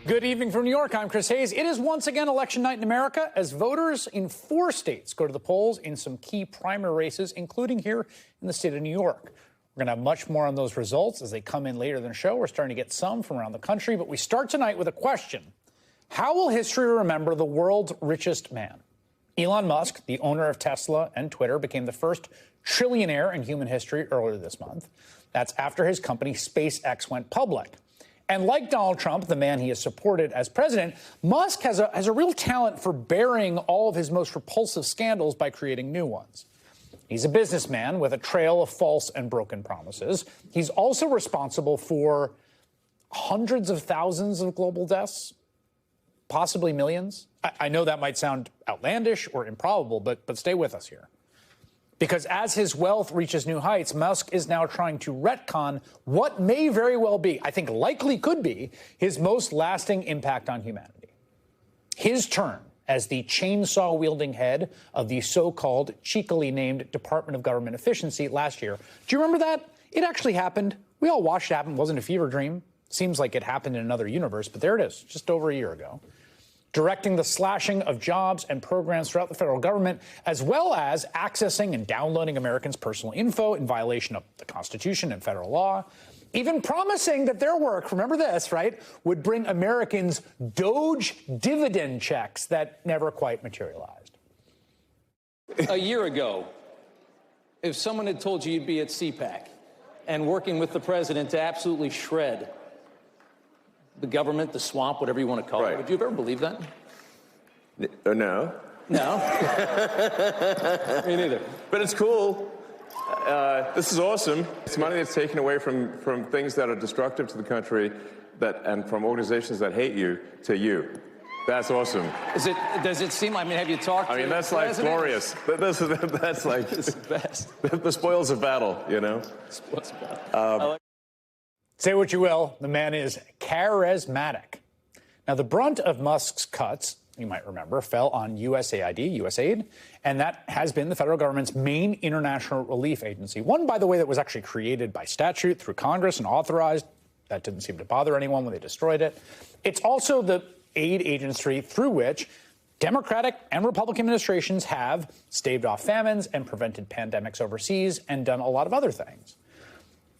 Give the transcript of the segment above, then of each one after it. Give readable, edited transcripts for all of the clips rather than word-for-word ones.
Good evening from New York. I'm Chris Hayes. It is once again election night in America as voters in 4 states go to the polls in some key primary races, including here in the state of New York. We're going to have much more on those results as they come in later in the show. We're starting to get some from around the country, but we start tonight with a question. How will history remember the world's richest man? Elon Musk, the owner of Tesla and Twitter, became the first trillionaire in human history earlier this month. That's after his company SpaceX went public. And like Donald Trump, the man he has supported as president, Musk has a real talent for burying all of his most repulsive scandals by creating new ones. He's a businessman with a trail of false and broken promises. He's also responsible for hundreds of thousands of global deaths, possibly millions. I know that might sound outlandish or improbable, but stay with us here. Because as his wealth reaches new heights, Musk is now trying to retcon what may very well be, I think likely could be, his most lasting impact on humanity. His turn as the chainsaw-wielding head of the so-called cheekily named Department of Government Efficiency last year. Do you remember that? It actually happened. We all watched it happen. It wasn't a fever dream. Seems like it happened in another universe, but there it is, just over a year ago. Directing the slashing of jobs and programs throughout the federal government, as well as accessing and downloading Americans' personal info in violation of the Constitution and federal law, even promising that their work, remember this, right, would bring Americans Doge dividend checks that never quite materialized. A year ago, if someone had told you you'd be at CPAC and working with the president to absolutely shred the government, the swamp, whatever you want to call it. Would you have ever believed that? No. No? Me neither. But it's cool. This is awesome. It's money that's taken away from things that are destructive to the country and from organizations that hate you to you. That's awesome. Does it seem, have you talked to that's like glorious. That's like it's the best. The spoils of battle, you know? Spoils of battle. Say what you will, the man is charismatic. Now, the brunt of Musk's cuts, you might remember, fell on USAID, and that has been the federal government's main international relief agency. One, by the way, that was actually created by statute through Congress and authorized. That didn't seem to bother anyone when they destroyed it. It's also the aid agency through which Democratic and Republican administrations have staved off famines and prevented pandemics overseas and done a lot of other things.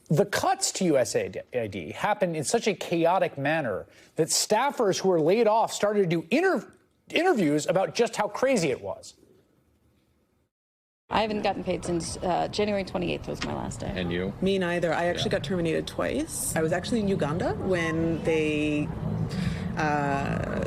The cuts to USAID happened in such a chaotic manner that staffers who were laid off started to do interviews about just how crazy it was. I haven't gotten paid since January 28th was my last day. And you? Me neither. I actually got terminated twice. I was actually in Uganda when they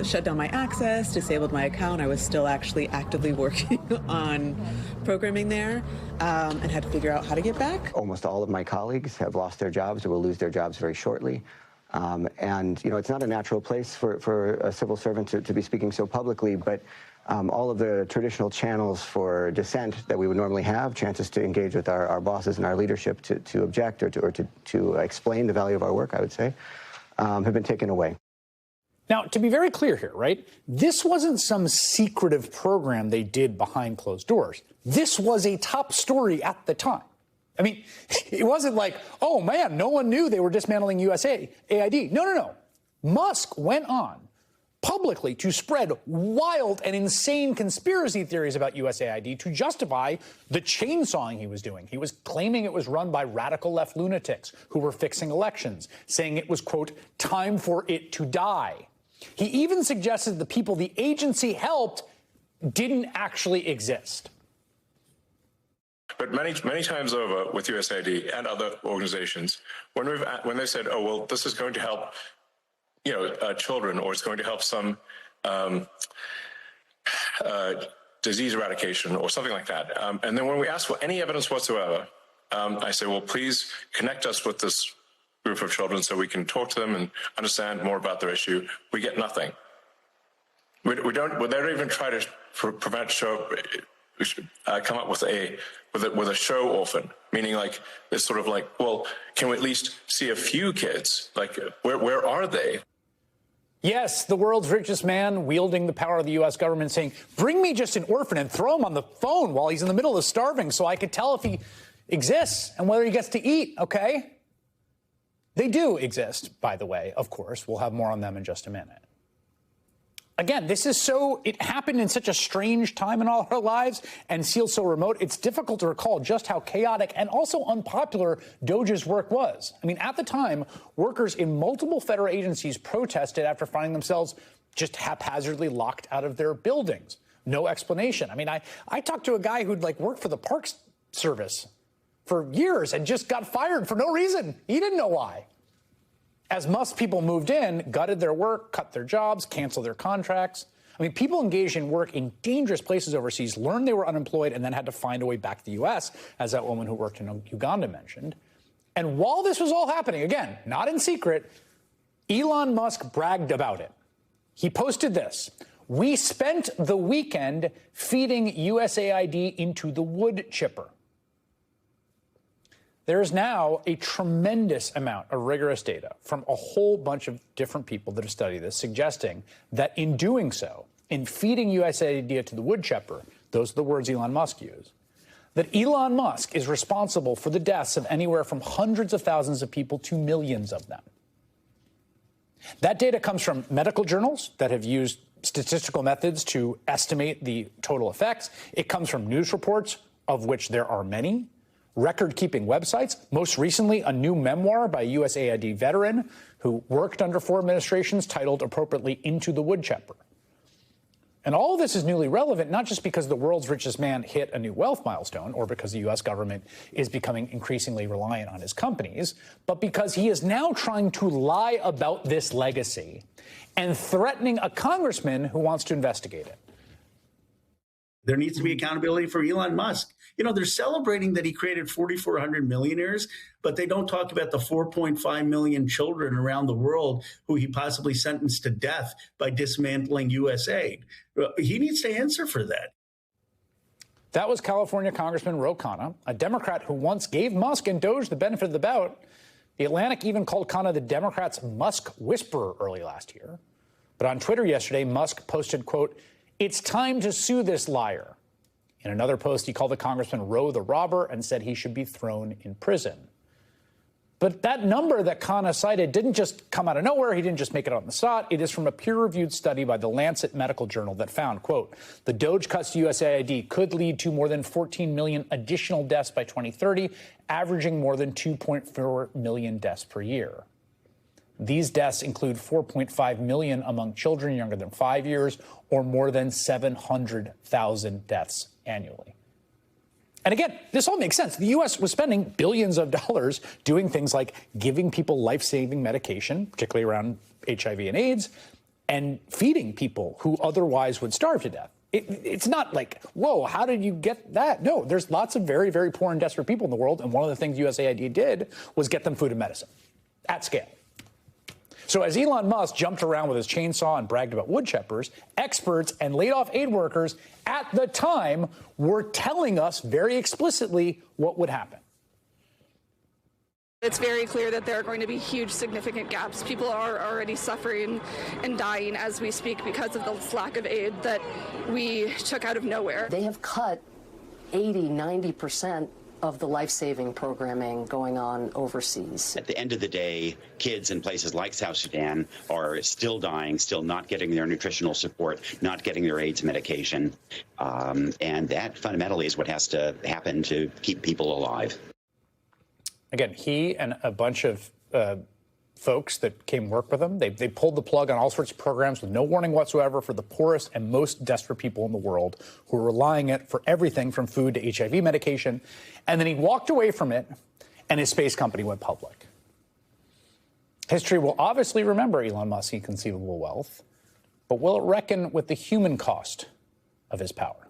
shut down my access, disabled my account. I was still actually actively working on programming there and had to figure out how to get back. Almost all of my colleagues have lost their jobs or will lose their jobs very shortly. And, it's not a natural place for a civil servant to be speaking so publicly, but all of the traditional channels for dissent that we would normally have, chances to engage with our bosses and our leadership to object or to explain the value of our work, I would say, have been taken away. Now, to be very clear here, right, this wasn't some secretive program they did behind closed doors. This was a top story at the time. It wasn't like, oh, man, no one knew they were dismantling USAID. No. Musk went on publicly to spread wild and insane conspiracy theories about USAID to justify the chainsawing he was doing. He was claiming it was run by radical left lunatics who were fixing elections, saying it was, quote, time for it to die. He even suggested the people the agency helped didn't actually exist. But many times over with USAID and other organizations, when they said, oh, well, this is going to help, children, or it's going to help some disease eradication or something like that. And then when we ask for any evidence whatsoever, I say, well, please connect us with this group of children so we can talk to them and understand more about their issue. We get nothing. They don't even try to come up with a show orphan, meaning like this sort of like, well, can we at least see a few kids? Like, where are they? Yes, the world's richest man wielding the power of the U.S. government saying, bring me just an orphan and throw him on the phone while he's in the middle of starving so I could tell if he exists and whether he gets to eat, okay? They do exist, by the way, of course. We'll have more on them in just a minute. again, it happened in such a strange time in all our lives and feels so remote. It's difficult to recall just how chaotic and also unpopular DOGE's work was. I mean, at the time, workers in multiple federal agencies protested after finding themselves just haphazardly locked out of their buildings. No explanation. I mean, I talked to a guy who'd worked for the Parks Service for years and just got fired for no reason. He didn't know why. As Musk people moved in, gutted their work, cut their jobs, canceled their contracts. I mean, people engaged in work in dangerous places overseas learned they were unemployed and then had to find a way back to the U.S., as that woman who worked in Uganda mentioned. And while this was all happening, again, not in secret, Elon Musk bragged about it. He posted this: "We spent the weekend feeding USAID into the wood chipper." There is now a tremendous amount of rigorous data from a whole bunch of different people that have studied this, suggesting that in doing so, in feeding USAID to the wood chipper, those are the words Elon Musk used, that Elon Musk is responsible for the deaths of anywhere from hundreds of thousands of people to millions of them. That data comes from medical journals that have used statistical methods to estimate the total effects. It comes from news reports, of which there are many, record-keeping websites, most recently a new memoir by a USAID veteran who worked under 4 administrations titled appropriately Into the Wood Chipper. And all of this is newly relevant, not just because the world's richest man hit a new wealth milestone or because the U.S. government is becoming increasingly reliant on his companies, but because he is now trying to lie about this legacy and threatening a congressman who wants to investigate it. There needs to be accountability for Elon Musk. You know, they're celebrating that he created 4,400 millionaires, but they don't talk about the 4.5 million children around the world who he possibly sentenced to death by dismantling USAID. He needs to answer for that. That was California Congressman Ro Khanna, a Democrat who once gave Musk and Doge the benefit of the doubt. The Atlantic even called Khanna the Democrats' Musk whisperer early last year. But on Twitter yesterday, Musk posted, quote, "It's time to sue this liar." In another post, he called the congressman Ro the robber and said he should be thrown in prison. But that number that Khanna cited didn't just come out of nowhere. He didn't just make it on the spot. It is from a peer-reviewed study by the Lancet Medical Journal that found, quote, "The Doge cuts to USAID could lead to more than 14 million additional deaths by 2030, averaging more than 2.4 million deaths per year. These deaths include 4.5 million among children younger than 5 years, or more than 700,000 deaths annually." And again, this all makes sense. The U.S. was spending billions of dollars doing things like giving people life-saving medication, particularly around HIV and AIDS, and feeding people who otherwise would starve to death. It's not like, whoa, how did you get that? No, there's lots of very, very poor and desperate people in the world, and one of the things USAID did was get them food and medicine at scale. So as Elon Musk jumped around with his chainsaw and bragged about wood chippers, experts and laid-off aid workers at the time were telling us very explicitly what would happen. It's very clear that there are going to be huge, significant gaps. People are already suffering and dying as we speak because of this lack of aid that we took out of nowhere. They have cut 80–90% of the life-saving programming going on overseas. At the end of the day, kids in places like South Sudan are still dying, still not getting their nutritional support, not getting their AIDS medication. And that fundamentally is what has to happen to keep people alive. Again, he and a bunch of folks that came work with him, they pulled the plug on all sorts of programs with no warning whatsoever for the poorest and most desperate people in the world who are relying on it for everything from food to HIV medication. And then he walked away from it, and his space company went public. History will obviously remember Elon Musk's inconceivable wealth, but will it reckon with the human cost of his power?